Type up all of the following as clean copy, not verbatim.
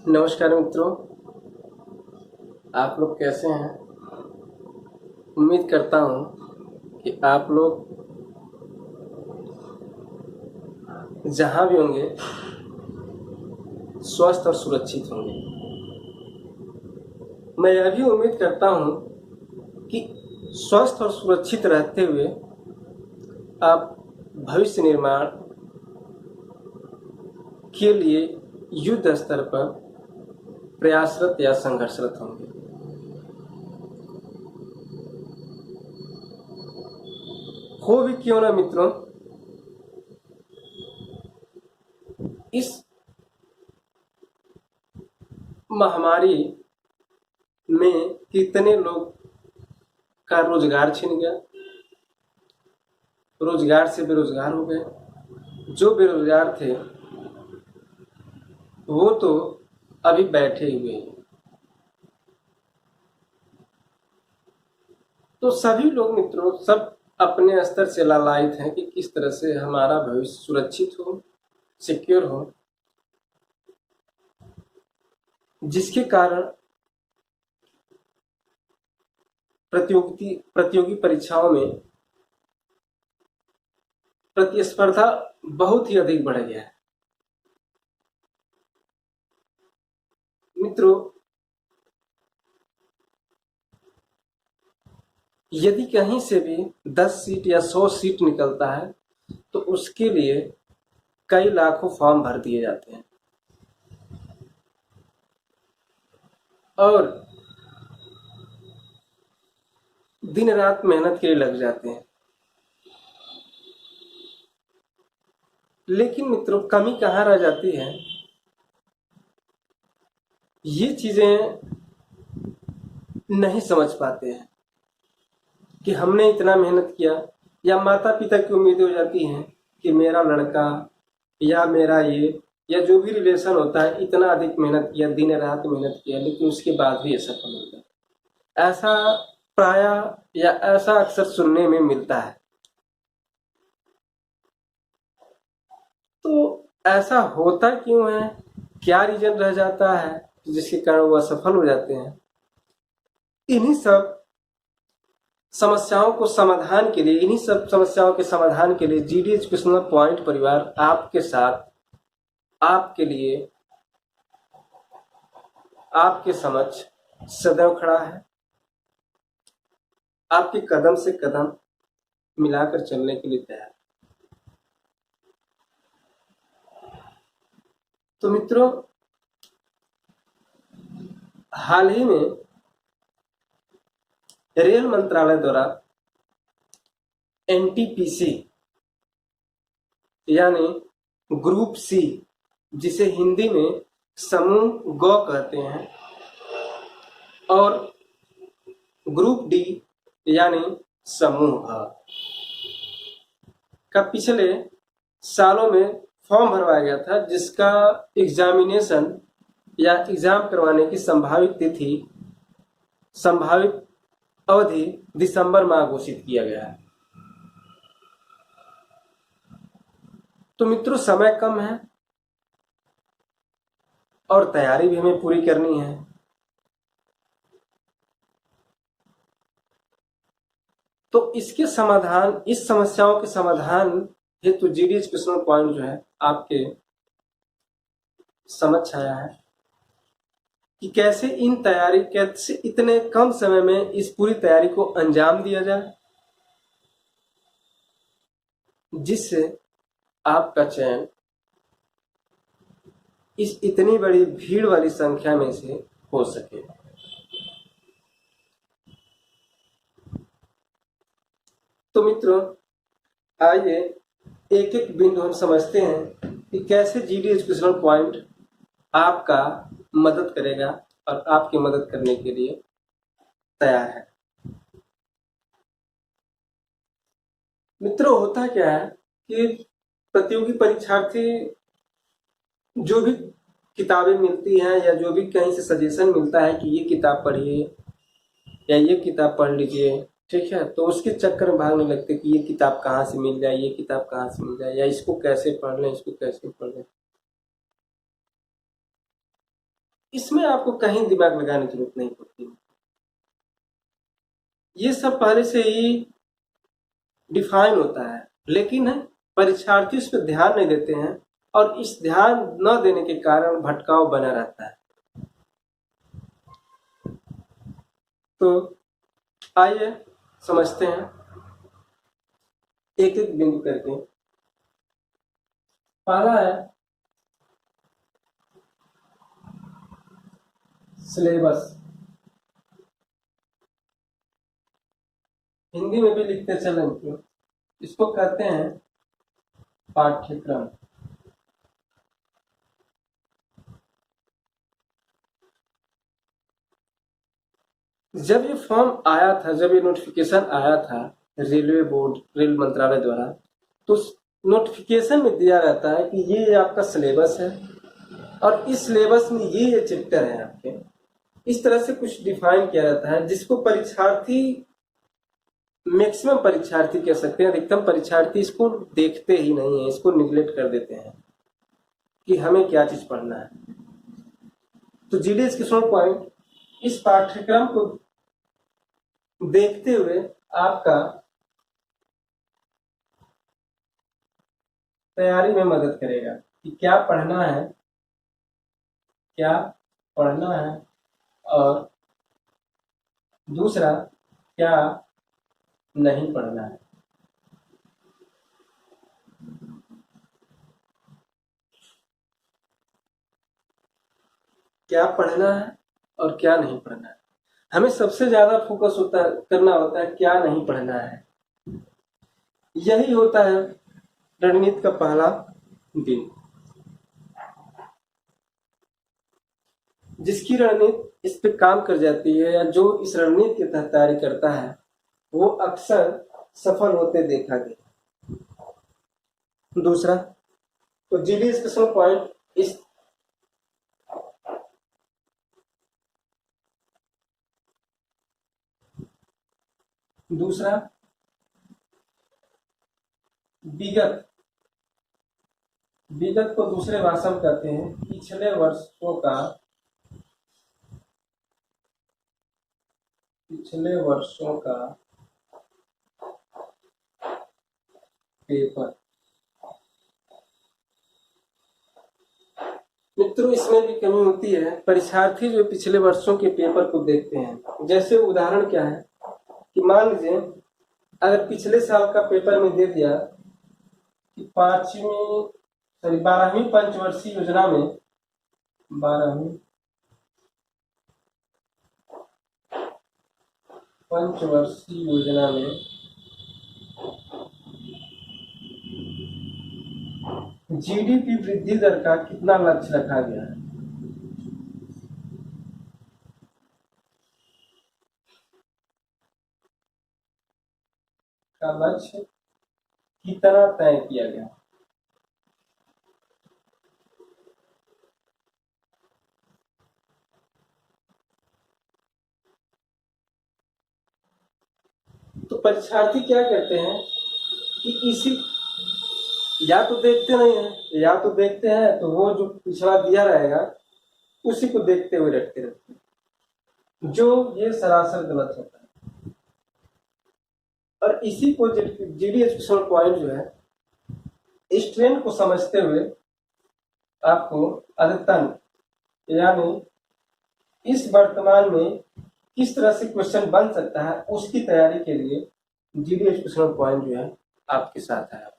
नमस्कार मित्रों, आप लोग कैसे हैं। उम्मीद करता हूँ कि आप लोग जहाँ भी होंगे स्वस्थ और सुरक्षित होंगे। मैं यह भी उम्मीद करता हूँ कि स्वस्थ और सुरक्षित रहते हुए आप भविष्य निर्माण के लिए युद्ध स्तर पर प्रयासरत या संघर्षरत होंगे। हो भी क्यों ना मित्रों, इस महामारी में कितने लोग का रोजगार छिन गया, रोजगार से बेरोजगार हो गए। जो बेरोजगार थे वो तो अभी बैठे हुए हैं। तो सभी लोग मित्रों सब अपने स्तर से लालायित हैं कि किस तरह से हमारा भविष्य सुरक्षित हो, सिक्योर हो, जिसके कारण प्रतियोगी परीक्षाओं में प्रतिस्पर्धा बहुत ही अधिक बढ़ गया है। मित्रों, यदि कहीं से भी 10 सीट या 100 सीट निकलता है तो उसके लिए कई लाखों फॉर्म भर दिए जाते हैं और दिन रात मेहनत के लिए लग जाते हैं। लेकिन मित्रों, कमी कहाँ रह जाती है, ये चीजें नहीं समझ पाते हैं कि हमने इतना मेहनत किया, या माता पिता की उम्मीदें हो जाती हैं कि मेरा लड़का या मेरा ये या जो भी रिलेशन होता है इतना अधिक मेहनत किया, दिन रात मेहनत किया, लेकिन उसके बाद भी असफल हो गया। ऐसा प्रायः या ऐसा अक्सर सुनने में मिलता है। तो ऐसा होता क्यों है, क्या रीजन रह जाता है जिसके कारण वो असफल हो जाते हैं। इन्हीं सब समस्याओं के समाधान के लिए जीडी एजुकेशनल पॉइंट परिवार आपके साथ, आपके लिए, आपके समक्ष सदैव खड़ा है, आपके कदम से कदम मिलाकर चलने के लिए तैयार। तो मित्रों, हाल ही में रेल मंत्रालय द्वारा एनटीपीसी यानी ग्रुप सी, जिसे हिंदी में समूह ग कहते हैं, और ग्रुप डी यानी समूह घ का पिछले सालों में फॉर्म भरवाया गया था, जिसका एग्जामिनेशन या एग्जाम करवाने की संभावित अवधि दिसंबर माह घोषित किया गया है। तो मित्रों, समय कम है और तैयारी भी हमें पूरी करनी है। तो इसके समाधान, इस समस्याओं के समाधान हेतु जीडी एजुकेशनल पॉइंट जो है आपके समक्ष आया है कि कैसे इतने कम समय में इस पूरी तैयारी को अंजाम दिया जाए, जिससे आपका चयन इस इतनी बड़ी भीड़ वाली संख्या में से हो सके। तो मित्रों, आइए एक एक बिंदु हम समझते हैं कि कैसे जीडी एजुकेशनल पॉइंट आपका मदद करेगा और आपकी मदद करने के लिए तैयार है। मित्रों, होता क्या है कि प्रतियोगी परीक्षार्थी जो भी किताबें मिलती हैं या जो भी कहीं से सजेशन मिलता है कि ये किताब पढ़िए या ये किताब पढ़ लीजिए, ठीक है, तो उसके चक्कर में भागने लगते कि ये किताब कहाँ से मिल जाए, ये किताब कहाँ से मिल जाए, या इसको कैसे पढ़ लें, इसको कैसे पढ़ लें। इसमें आपको कहीं दिमाग लगाने की जरूरत नहीं पड़ती। ये सब पहले से ही डिफाइन होता है, लेकिन परीक्षार्थी उस पर ध्यान नहीं देते हैं और इस ध्यान न देने के कारण भटकाव बना रहता है। तो आइए समझते हैं एक एक बिंदु करके। पहला है सिलेबस। हिंदी में भी लिखते चलें क्यों, इसको कहते हैं पाठ्यक्रम। जब ये फॉर्म आया था, जब ये नोटिफिकेशन आया था रेलवे बोर्ड, रेल मंत्रालय द्वारा, तो नोटिफिकेशन में दिया रहता है कि ये आपका सिलेबस है और इस सिलेबस में ये चैप्टर है आपके। इस तरह से कुछ डिफाइन किया रहता है, जिसको परीक्षार्थी, मैक्सिमम परीक्षार्थी कह सकते हैं, अधिकतम परीक्षार्थी इसको देखते ही नहीं है, इसको निगलेक्ट कर देते हैं कि हमें क्या चीज पढ़ना है। तो जीडीएस के 100 पॉइंट इस पाठ्यक्रम को देखते हुए आपका तैयारी में मदद करेगा कि क्या पढ़ना है, क्या पढ़ना है, और दूसरा क्या नहीं पढ़ना है। क्या पढ़ना है और क्या नहीं पढ़ना है। हमें सबसे ज्यादा फोकस करना होता है क्या नहीं पढ़ना है। यही होता है रणनीति का पहला दिन। जिसकी रणनीति इस पे काम कर जाती है या जो इस रणनीति के तहत तैयारी करता है, वो अक्सर सफल होते देखा गया। दूसरा, तो जीडीएस का 100 पॉइंट इस दूसरा विगत को दूसरे भाषा में कहते हैं पिछले वर्षों का पेपर। मित्रों, इसमें भी कमी होती है। परीक्षार्थी जो पिछले वर्षों के पेपर को देखते हैं, जैसे उदाहरण क्या है कि मान लीजिए अगर पिछले साल का पेपर में दे दिया कि 12वीं पंचवर्षीय योजना में 12वीं पंचवर्षीय योजना में जीडीपी वृद्धि दर का कितना लक्ष्य रखा गया है। का लक्ष्य कितना तय किया गया। तो परीक्षार्थी क्या करते हैं कि इसी या तो देखते नहीं है, या तो देखते हैं तो वो जो पिछड़ा दिया रहेगा उसी को देखते हुए रखते रहते हैं, जो ये सरासर गलत होता है। और इसी को जीडीएस पॉइंट जो है, इस ट्रेंड को समझते हुए आपको अद्यतन यानी इस वर्तमान में किस तरह से क्वेश्चन बन सकता है उसकी तैयारी के लिए जीडीएस पॉइंट जो है आपके साथ है।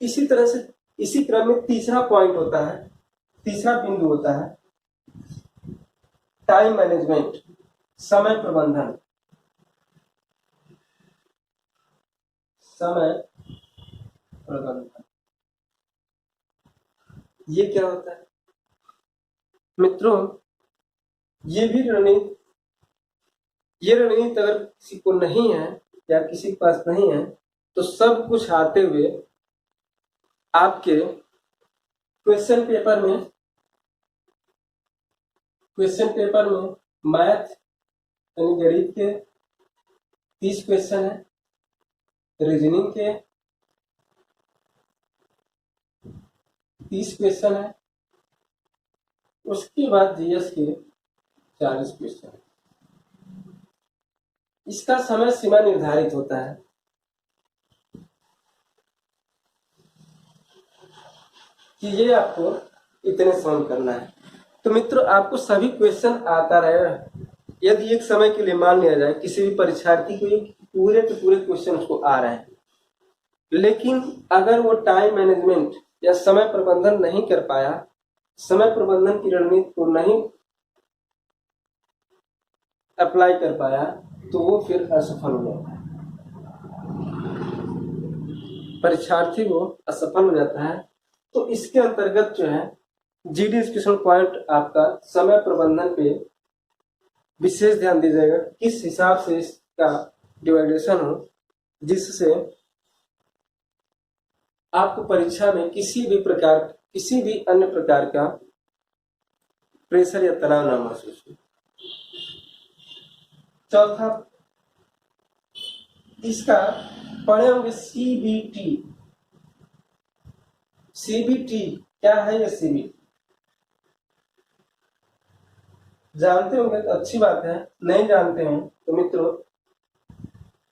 इसी तरह से इसी क्रम में तीसरा पॉइंट होता है, तीसरा बिंदु होता है टाइम मैनेजमेंट, समय प्रबंधन। समय प्रबंधन ये क्या होता है मित्रों? ये रणनीति अगर किसी को नहीं है या किसी के पास नहीं है तो सब कुछ आते हुए आपके क्वेश्चन पेपर में मैथ यानी गणित के 30 क्वेश्चन है, रीजनिंग के 30 क्वेश्चन है, उसके बाद जीएस के 40 क्वेश्चन है। इसका समय सीमा निर्धारित होता है कि ये आपको इतने सॉल्व करना है। तो मित्रों, आपको सभी क्वेश्चन आता रहेगा। यदि एक समय के लिए मान लिया जाए किसी भी परीक्षार्थी को पूरे के पूरे क्वेश्चन उसको आ रहे हैं, लेकिन अगर वो टाइम मैनेजमेंट या समय प्रबंधन नहीं कर पाया, समय प्रबंधन की रणनीति को नहीं अप्लाई कर पाया, तो वो फिर असफल हो जाता है। परीक्षार्थी वो असफल हो जाता है। तो इसके अंतर्गत जो है जीडी स्पेशल पॉइंट आपका समय प्रबंधन पे विशेष ध्यान दीजिएगा, किस हिसाब से इसका डिवाइडेशन हो जिससे आपको परीक्षा में किसी भी अन्य प्रकार का प्रेशर या तनाव न महसूस हो। चौथा, इसका पढ़े होंगे सीबीटी। सीबीटी क्या है? ये सीबीटी जानते होंगे तो अच्छी बात है, नहीं जानते हैं तो मित्रों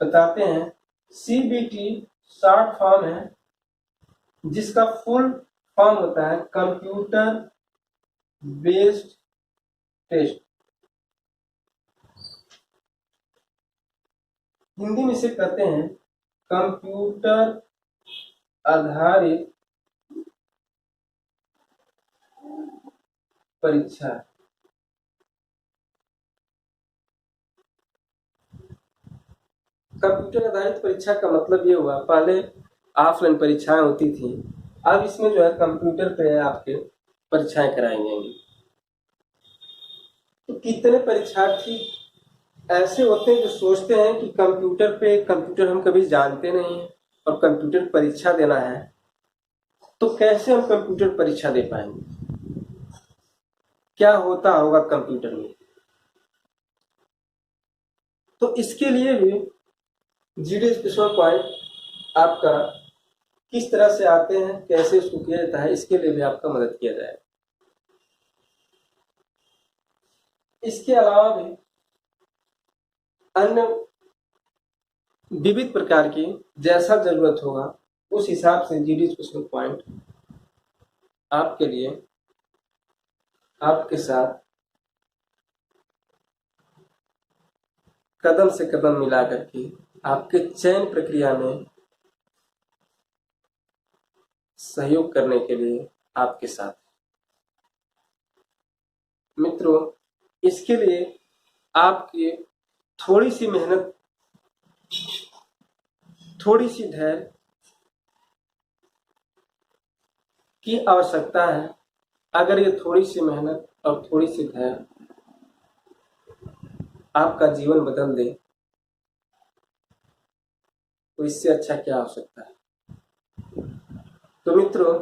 बताते हैं। सीबीटी शॉर्ट फॉर्म है जिसका फुल फॉर्म होता है कंप्यूटर बेस्ड टेस्ट। हिंदी में इसे कहते हैं कंप्यूटर आधारित परीक्षा। कंप्यूटर आधारित परीक्षा का मतलब ये हुआ, पहले ऑफलाइन परीक्षाएं होती थी, अब इसमें जो है कंप्यूटर पे आपके परीक्षाएं कराई जाएंगी। तो कितने परीक्षार्थी ऐसे होते हैं जो सोचते हैं कि कंप्यूटर हम कभी जानते नहीं हैं और कंप्यूटर परीक्षा देना है, तो कैसे हम कंप्यूटर परीक्षा दे पाएंगे, क्या होता होगा कंप्यूटर में। तो इसके लिए भी जीडी स्पेशल पॉइंट आपका किस तरह से आते हैं, कैसे उसको किया जाता है, इसके लिए भी आपका मदद किया जाएगा। इसके अलावा भी अन्य विविध प्रकार की जैसा जरूरत होगा उस हिसाब से जीडी स्पेशल पॉइंट आपके लिए आपके साथ कदम से कदम मिला करके आपके चयन प्रक्रिया में सहयोग करने के लिए आपके साथ। मित्रों, इसके लिए आपकी थोड़ी सी मेहनत, थोड़ी सी धैर्य की आवश्यकता है। अगर ये थोड़ी सी मेहनत और थोड़ी सी धैर्य आपका जीवन बदल दे तो इससे अच्छा क्या हो सकता है। तो मित्रों,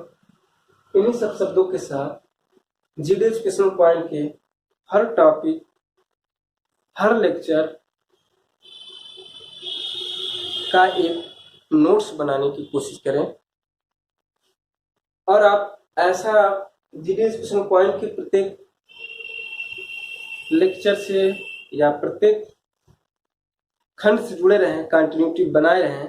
इन्हीं सब शब्दों के साथ जीडी स्पेशल पॉइंट के हर टॉपिक, हर लेक्चर का एक नोट्स बनाने की कोशिश करें और आप ऐसा जीडी स्पेशल पॉइंट के प्रत्येक लेक्चर से या प्रत्येक खंड से जुड़े रहें, कंटिन्यूटी बनाए रहें,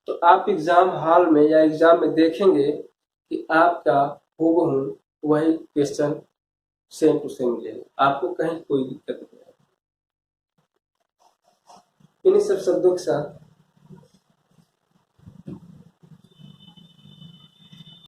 तो आप एग्जाम हॉल में या एग्जाम में देखेंगे कि आपका हूबहू वही क्वेश्चन सेम टू सेम मिलेगा, आपको कहीं कोई दिक्कत नहीं आएगी। इन्हीं सब शब्दों के साथ